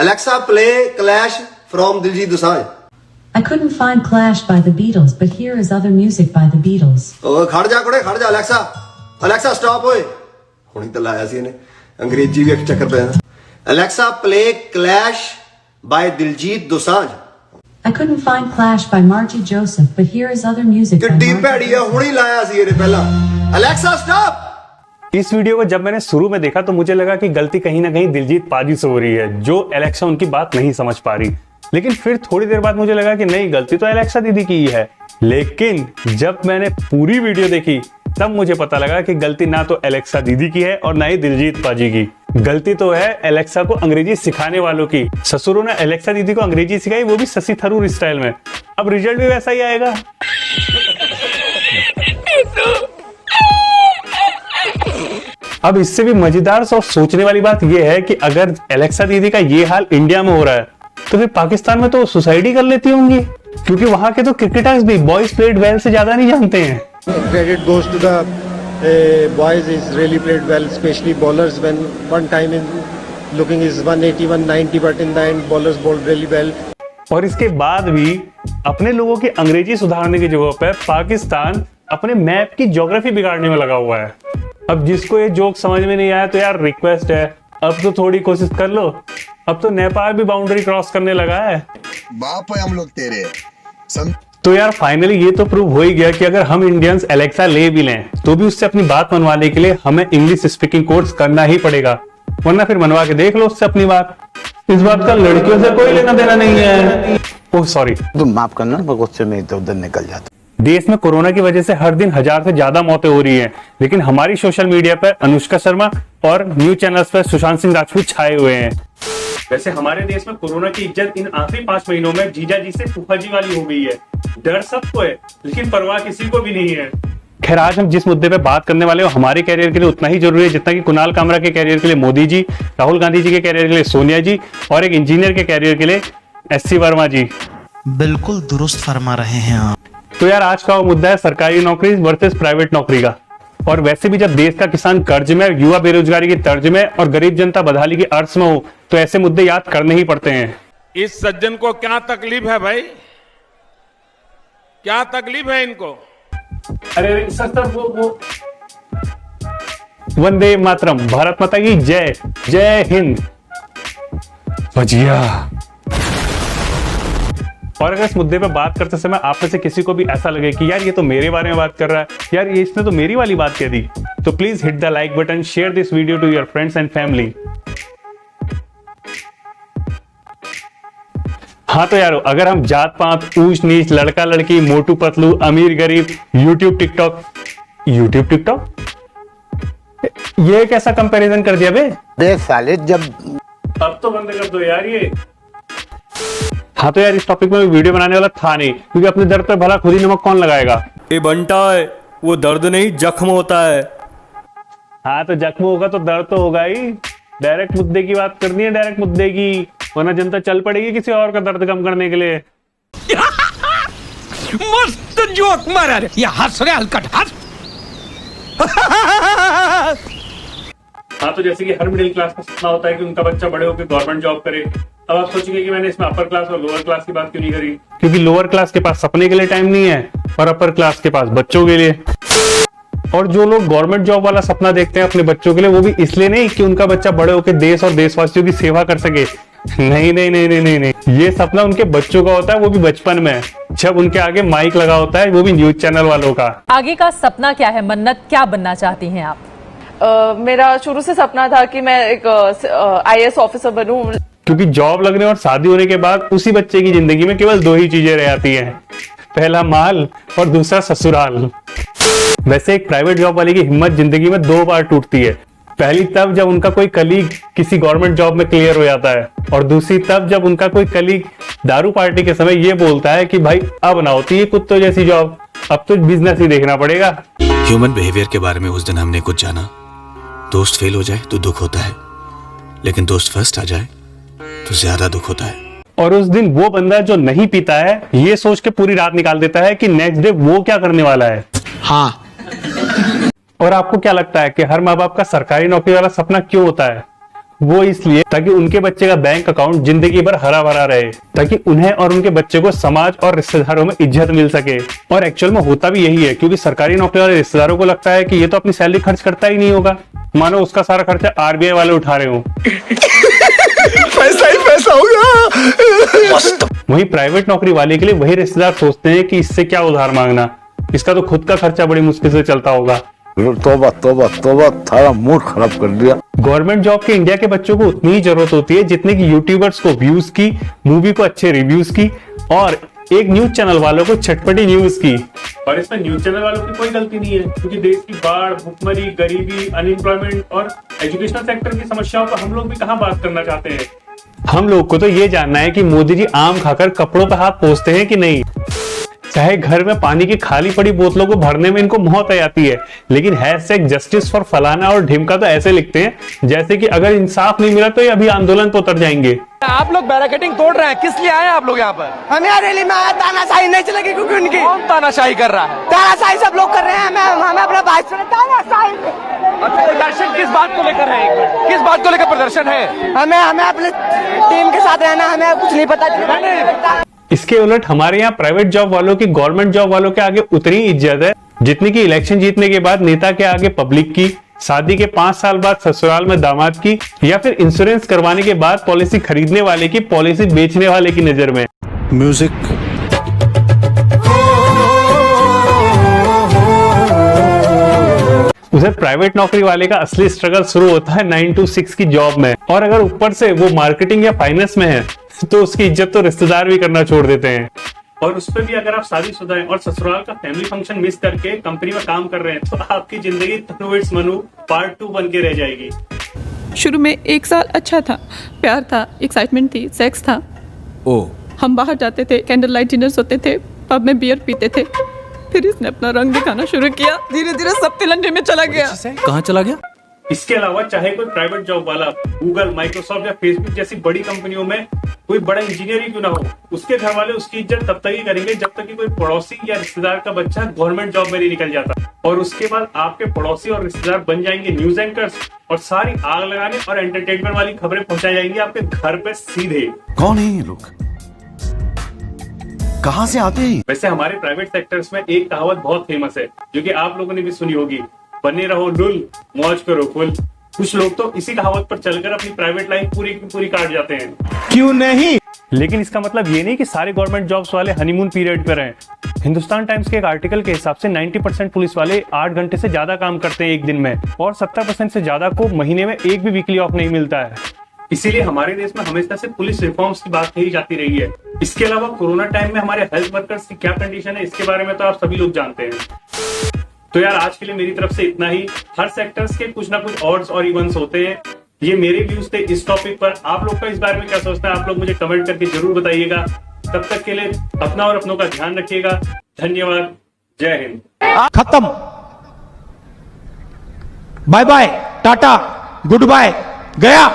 Alexa, play Clash from Diljit Dosanjh. I couldn't find Clash by the Beatles, but here is other music by the Beatles. ਓਏ ਖੜ ਜਾ ਕੁੜੇ ਖੜ ਜਾ Alexa stop ਓਏ ਹੁਣੀ ਤਾਂ ਲਾਇਆ ਸੀ ਇਹਨੇ ਅੰਗਰੇਜ਼ੀ ਵੀ ਇੱਕ ਚੱਕਰ ਪਿਆ Alexa, play Clash by Diljit Dosanjh. I couldn't find Clash by Margie Joseph, but here is other music by ਕਿੱਡੀ Margie ਭੈੜੀ ਆ ਹੁਣੀ ਲਾਇਆ ਸੀ ਇਹਨੇ ਪਹਿਲਾਂ Alexa stop. इस वीडियो को जब मैंने शुरू में देखा तो मुझे लगा कि गलती कहीं ना कहीं दिलजीत पाजी से हो रही है, जो एलेक्सा उनकी बात नहीं समझ पा रही। लेकिन फिर थोड़ी देर बाद मुझे लगा कि नहीं, गलती तो एलेक्सा दीदी की ही है। लेकिन जब मैंने पूरी वीडियो देखी तब मुझे पता लगा कि गलती ना तो एलेक्सा दीदी की है और ना ही दिलजीत पाजी की। गलती तो है एलेक्सा को अंग्रेजी सिखाने वालों की। ससुरों ने एलेक्सा दीदी को अंग्रेजी सिखाई, वो भी शशि थरूर स्टाइल में। अब रिजल्ट भी वैसा ही आएगा। अब इससे भी मजेदार और सोचने वाली बात यह है कि अगर एलेक्सा दीदी का ये हाल इंडिया में हो रहा है तो फिर पाकिस्तान में तो सुसाइड ही कर लेती होंगी, क्योंकि वहां के तो क्रिकेटर्स भी बॉयज प्लेड वेल से ज्यादा नहीं जानते हैं। Credit goes to the boys is really played well, especially bowlers. When one time in looking is 180, 190, but in the end bowlers bowled really well. और इसके बाद भी अपने लोगों की अंग्रेजी सुधारने की जगह पर पाकिस्तान अपने मैप की ज्योग्राफी बिगाड़ने में लगा हुआ है। अब जिसको ये जोक समझ में नहीं आया तो यार रिक्वेस्ट है, अब तो थोड़ी कोशिश कर लो। अब तो नेपाल भी बाउंड्री क्रॉस करने लगा है। बाप है हम लोग तेरे। तो यार फाइनली ये तो प्रूव हो ही गया कि अगर हम इंडियंस एलेक्सा ले भी लें तो भी उससे अपनी बात मनवाने के लिए हमें इंग्लिश स्पीकिंग कोर्स करना ही पड़ेगा, वरना फिर मनवा के देख लो उससे अपनी बात। इस बात का लड़कियों से कोई लेना देना नहीं है। ओह सॉरी, तुम माफ करना, गुस्से में इधर उधर निकल जाता। देश में कोरोना की वजह से हर दिन 1000 से ज्यादा मौतें हो रही हैं, लेकिन हमारी सोशल मीडिया पर अनुष्का शर्मा और न्यूज चैनल्स पर सुशांत सिंह राजपूत छाए हुए हैं। वैसे हमारे देश में कोरोना की इज्जत इन आखिरी 5 महीनों में जीजा जी से फूफा जी वाली हो गई है। डर सबको है लेकिन परवाह किसी को भी नहीं है। खैर, आज हम जिस मुद्दे पे बात करने वाले हो हमारे कैरियर के लिए उतना ही जरूरी है जितना कि कुणाल कामरा के कैरियर के लिए मोदी जी, राहुल गांधी जी के कैरियर के लिए सोनिया जी और एक इंजीनियर के कैरियर के लिए SC वर्मा जी। बिल्कुल दुरुस्त फरमा रहे हैं आप। तो यार आज का वो मुद्दा है सरकारी नौकरी वर्सेस प्राइवेट नौकरी का। और वैसे भी जब देश का किसान कर्ज में, युवा बेरोजगारी की तर्ज में और गरीब जनता बदहाली की अर्ज में हो तो ऐसे मुद्दे याद करने ही पड़ते हैं। इस सज्जन को क्या तकलीफ है भाई, क्या तकलीफ है इनको? अरे सर वो वंदे मातरम, भारत माता की जय, जय हिंद, भजिया। और अगर इस मुद्दे पे बात करते समय आप में से किसी को भी ऐसा लगे कि यार ये तो मेरे बारे में बात कर रहा है, यार ये इसने तो मेरी वाली बात कह दी, तो please hit the like button, share this video to your friends and family. हाँ तो यारो, अगर हम जात पात, ऊंच नीच, लड़का लड़की, मोटू पतलू, अमीर गरीब, यूट्यूब टिकटॉक ये कैसा कंपैरिजन कर दिया बे साले, जब अब तो बंद कर दो यार ये। हाँ तो यार इस टॉपिक में वीडियो बनाने वाला था नहीं, क्योंकि अपने दर्द पर भला खुद ही नमक कौन लगाएगा। ए बंटा है, वो दर्द नहीं जख्म होता है। हाँ तो जख्म होगा तो दर्द तो होगा ही। डायरेक्ट मुद्दे की बात करनी है, डायरेक्ट मुद्दे की, वरना जनता चल पड़ेगी किसी और का दर्द कम करने के लिए। मस्त जोक मारा रे, ये हंस रहे हलकट हंस। हाँ तो जैसे कि हर मिडिल क्लास का सपना होता है कि उनका बच्चा बड़े होकर गवर्नमेंट जॉब करे। अब आप सोचेंगे कि मैंने इसमें अपर क्लास और लोअर क्लास की बात क्यों नहीं करी, क्योंकि लोअर क्लास के पास सपने के लिए टाइम नहीं है और अपर क्लास के पास बच्चों के लिए। और जो लोग गवर्नमेंट जॉब वाला सपना देखते हैं अपने बच्चों के लिए, वो भी इसलिए नहीं कि उनका बच्चा बड़े होकर देश और देशवासियों की सेवा कर सके। नहीं नहीं नहीं नहीं नहीं नहीं, ये सपना उनके बच्चों का होता है, वो भी बचपन में, जब उनके आगे माइक लगा होता है, वो भी न्यूज चैनल वालों का। आगे का सपना क्या है मन्नत, क्या बनना चाहती हैं आप? मेरा शुरू से सपना था कि मैं एक IAS ऑफिसर बनूं, क्योंकि जॉब लगने और शादी होने के बाद उसी बच्चे की जिंदगी में केवल 2 ही चीजें रह जाती हैं, पहला माल और दूसरा ससुराल। वैसे एक प्राइवेट जॉब वाले की हिम्मत जिंदगी में 2 बार टूटती है। पहली तब जब उनका कोई कलीग किसी गवर्नमेंट जॉब में क्लियर हो जाता है, और दूसरी तब जब उनका कोई कलीग दारू पार्टी के समय ये बोलता है कि भाई अब ना होती है कुत्तों जैसी जॉब, अब तो बिजनेस ही देखना पड़ेगा। ह्यूमन बिहेवियर के बारे में उस दिन हमने कुछ जाना। दोस्त फेल हो जाए तो दुख होता है, लेकिन दोस्त फर्स्ट आ जाए तो ज्यादा दुख होता है। और उस दिन वो बंदा जो नहीं पीता है ये सोच के पूरी रात निकाल देता है कि नेक्स्ट डे वो क्या करने वाला है। हाँ। और आपको क्या लगता है कि हर माँ बाप का सरकारी नौकरी वाला सपना क्यों होता है? वो इसलिए ताकि उनके बच्चे का बैंक अकाउंट जिंदगी भर हरा भरा रहे, ताकि उन्हें और उनके बच्चे को समाज और रिश्तेदारों में इज्जत मिल सके। और एक्चुअल में होता भी यही है, क्योंकि सरकारी नौकरी वाले रिश्तेदारों को लगता है कि ये तो अपनी सैलरी खर्च करता ही नहीं होगा, मानो उसका सारा खर्चा आरबीआई वाले उठा रहे हो। पैसा ही पैसा होगा। वहीं प्राइवेट नौकरी वाले के लिए वही रिश्तेदार सोचते हैं कि इससे क्या उधार मांगना, इसका तो खुद का खर्चा बड़ी मुश्किल से चलता होगा। तोबा तोबा तोबा, थारा मूड खराब कर दिया। गवर्नमेंट जॉब के इंडिया के बच्चों को उतनी ही जरूरत होती है जितनी की यूट्यूबर्स को व्यूज की, मूवी को अच्छे रिव्यूज की, और एक न्यूज चैनल वालों को छटपटी न्यूज की। और इसमें न्यूज चैनल वालों की कोई गलती नहीं है, क्योंकि देश की बाढ़, भुखमरी, गरीबी, अनएम्प्लॉयमेंट और एजुकेशनल सेक्टर की समस्याओं पर हम लोग भी कहाँ बात करना चाहते हैं। हम लोग को तो ये जानना है कि मोदी जी आम खाकर कपड़ों पर हाथ पोंछते हैं कि नहीं। चाहे घर में पानी की खाली पड़ी बोतलों को भरने में इनको मौत आ जाती है, लेकिन हैशटैग जस्टिस फॉर फलाना और ढिमका तो ऐसे लिखते हैं जैसे कि अगर इंसाफ नहीं मिला तो ये अभी आंदोलन पर उतर जाएंगे। आप लोग बैरिकेडिंग तोड़ रहे हैं, किस लिए आए आप लोग यहाँ पर? हमें रैली में आया, तानाशाही नहीं चलेगी क्योंकि उनकी। कौन तानाशाही कर रहा है? तानाशाही सब लोग कर रहे हैं, हमें अपना भाई सुने तानाशाही। प्रदर्शन किस बात को लेकर है? किस बात को लेकर प्रदर्शन है? हमें अपने टीम के साथ रहना, हमें कुछ नहीं पता। इसके उलट हमारे यहाँ प्राइवेट जॉब वालों की गवर्नमेंट जॉब वालों के आगे उतनी इज्जत है जितनी की इलेक्शन जीतने के बाद नेता के आगे पब्लिक की, शादी के 5 साल बाद ससुराल में दामाद की, या फिर इंश्योरेंस करवाने के बाद पॉलिसी खरीदने वाले की, पॉलिसी बेचने वाले की नजर में। म्यूजिक। उधर प्राइवेट नौकरी वाले का असली स्ट्रगल शुरू होता है 9 to 6 की जॉब में, और अगर ऊपर से वो मार्केटिंग या फाइनेंस में है तो उसकी इज्जत तो रिश्तेदार भी करना छोड़ देते हैं। और उस पर भी अगर आप शादीशुदा हैं और ससुराल का फैमिली फंक्शन मिस करके कंपनी में काम कर रहे हैं तो आपकी जिंदगी तनु इट्स मनु पार्ट 2 बन के रह जाएगी। शुरू में 1 साल अच्छा था, प्यार था, एक्साइटमेंट थी, सेक्स था। हम बाहर जाते थे, कैंडल लाइट डिनर्स होते थे, पब में बियर पीते थे। फिर इसने अपना रंग दिखाना शुरू किया, धीरे धीरे सब तिलंडे में चला गया। कहाँ चला गया? इसके अलावा चाहे कोई प्राइवेट जॉब वाला गूगल, माइक्रोसॉफ्ट या फेसबुक जैसी बड़ी कंपनियों में कोई बड़ा इंजीनियर ही क्यों ना हो, उसके घर वाले उसकी इज्जत तब तक ही करेंगे जब तक कि कोई पड़ोसी या रिश्तेदार का बच्चा गवर्नमेंट जॉब में नहीं निकल जाता। और उसके बाद आपके पड़ोसी और रिश्तेदार बन जाएंगे न्यूज एंकर्स, और सारी आग लगाने और एंटरटेनमेंट वाली खबरें पहुंचाई जाएंगी आपके घर पे सीधे। कौन है ये लोग? कहाँ से आते हैं? वैसे हमारे प्राइवेट सेक्टर्स में एक कहावत बहुत फेमस है जो कि आप लोगों ने भी सुनी होगी, बने रहो लुल, मौज करो फुल। कुछ लोग तो इसी कहावत पर चलकर अपनी प्राइवेट लाइफ पूरी की पूरी काट जाते हैं। क्यों नहीं? लेकिन इसका मतलब ये नहीं कि सारे गवर्नमेंट जॉब्स वाले हनीमून पीरियड पर हैं। हिंदुस्तान टाइम्स के एक आर्टिकल के हिसाब से 90% पुलिस वाले 8 घंटे से ज्यादा काम करते हैं एक दिन में, और 70% से ज्यादा को महीने में एक भी वीकली ऑफ नहीं मिलता है। इसीलिए हमारे देश में हमेशा से पुलिस रिफॉर्म्स की बात कही जाती रही है। इसके अलावा कोरोना टाइम में हमारे हेल्थ वर्कर्स की क्या कंडीशन है इसके बारे में तो आप सभी लोग जानते हैं। तो यार आज के लिए मेरी तरफ से इतना ही। हर सेक्टर्स के कुछ ना कुछ ऑड्स और इवेंट्स होते हैं। ये मेरे व्यूज थे इस टॉपिक पर। आप लोग का इस बारे में क्या सोचते हैं आप लोग मुझे कमेंट करके जरूर बताइएगा। तब तक के लिए अपना और अपनों का ध्यान रखिएगा। धन्यवाद। जय हिंद। खत्म। Bye bye, tata, goodbye, गया।